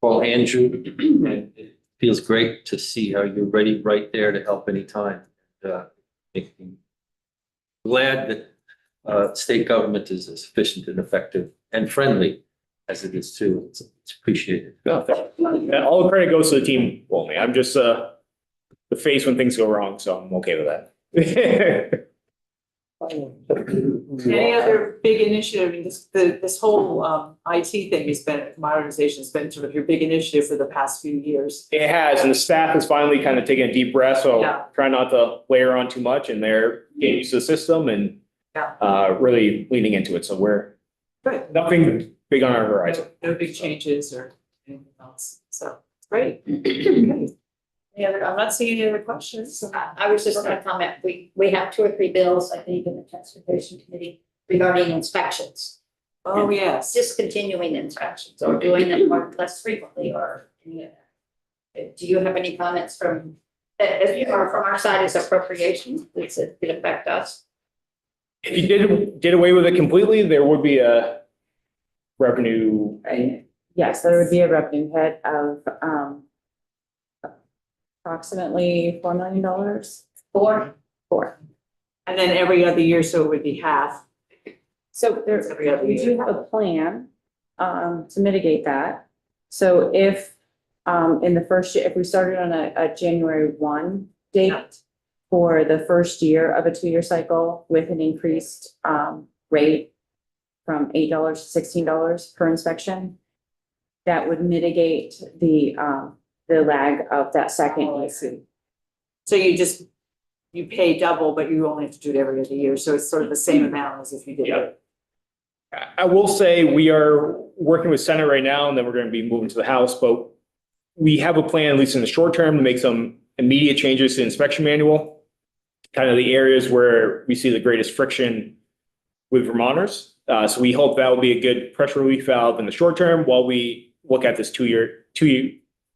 call Andrew, and it feels great to see how you're ready right there to help anytime. Making glad that state government is as efficient and effective and friendly as it is too. It's appreciated. No, all the credit goes to the team only. I'm just the face when things go wrong, so I'm okay with that. Any other big initiative? I mean, this whole IT thing has been, modernization has been sort of your big initiative for the past few years. It has, and the staff has finally kind of taken a deep breath, so try not to layer on too much, and they're getting used to the system and really leaning into it. So we're nothing big on our horizon. No big changes or anything else. So great. Okay. I'm not seeing any other questions. I was just gonna comment, we have 2 or 3 bills, I think, in the transportation committee regarding inspections. Oh, yes. Discontinuing inspections or doing them more less frequently or any of that. Do you have any comments from our side as appropriations? Does it affect us? If you did away with it completely, there would be a revenue. Yes, there would be a revenue hit of approximately $4 million. Four. And then every other year, so it would be half. So Every other we do year. have a plan to mitigate that. So if in the first year, if we started on a January 1 date for the first year of a 2-year cycle with an increased rate from $8 to $16 per inspection, that would mitigate the the lag of that second Oh, I year. see. So you pay double, but you only have to do it every other year, so it's sort of the same amount as if you did it. I will say we are working with Senate right now, and then we're going to be moving to the House, but we have a plan, at least in the short term, to make some immediate changes to the inspection manual. Kind of the areas where we see the greatest friction with Vermonters. So we hope that will be a good pressure relief valve in the short term while we look at this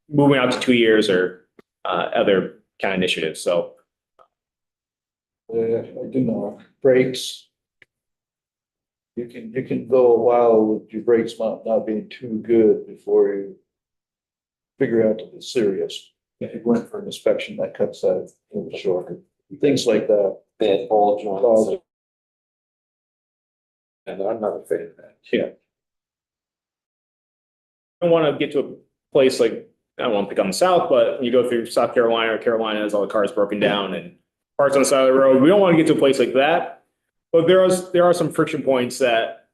moving out to 2 years or other kind of initiatives. So I do know, brakes. You can go a while with your brakes not being too good before you figure out that it's serious. If you went for an inspection, that cuts that a little short. Things like that. Bad ball Ball- joints. And I'm not a fan of that. yeah. I don't want to get to a place like, I don't want to pick on the South, but when you go through South Carolina or Carolina, there's all the cars broken down and parts on the side of the road. We don't want to get to a place like that. But there are some friction points that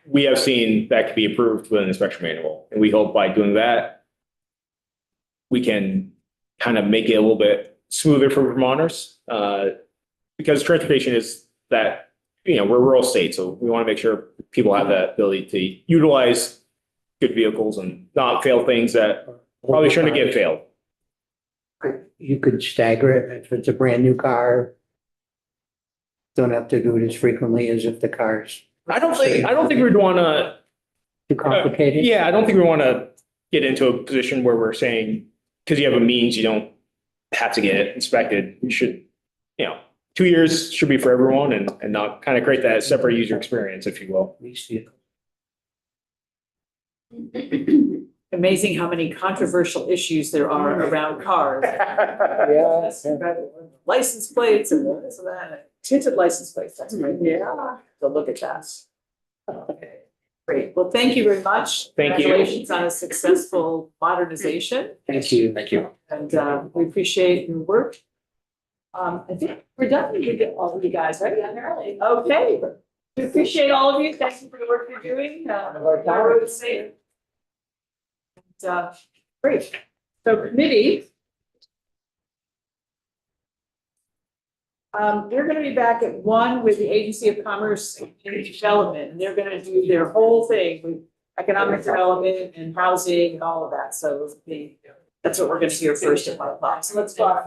we have seen that could be improved with an inspection manual. And we hope by doing that, we can kind of make it a little bit smoother for Vermonters. Because transportation is that, we're a rural state, so we want to make sure people have that ability to utilize good vehicles and not fail things that probably shouldn't get failed. You could stagger it if it's a brand new car. Don't have to do it as frequently as if the car's I don't think we'd want to, too complicated. yeah, I don't think we want to get into a position where we're saying, because you have a means, you don't have to get it inspected. You should, 2 years should be for everyone and not kind of create that separate user experience, if you will. Lease vehicle. Amazing how many controversial issues there are around cars. Yeah. License plates and this and that, tinted license plates, that's great. Yeah. So look at that. Okay, great. Well, thank you very much. Thank you. Congratulations on a successful modernization. Thank you. Thank you. And we appreciate your work. I think we're done with all of you guys, right? Okay. We appreciate all of you. Thank you for the work you're doing. Our road is safe. And, great. So committee. We're gonna be back at 1 with the Agency of Commerce and Community Development, and they're gonna do their whole thing with economic development and housing and all of that. So that's what we're gonna hear first at 1 o'clock. So let's go live.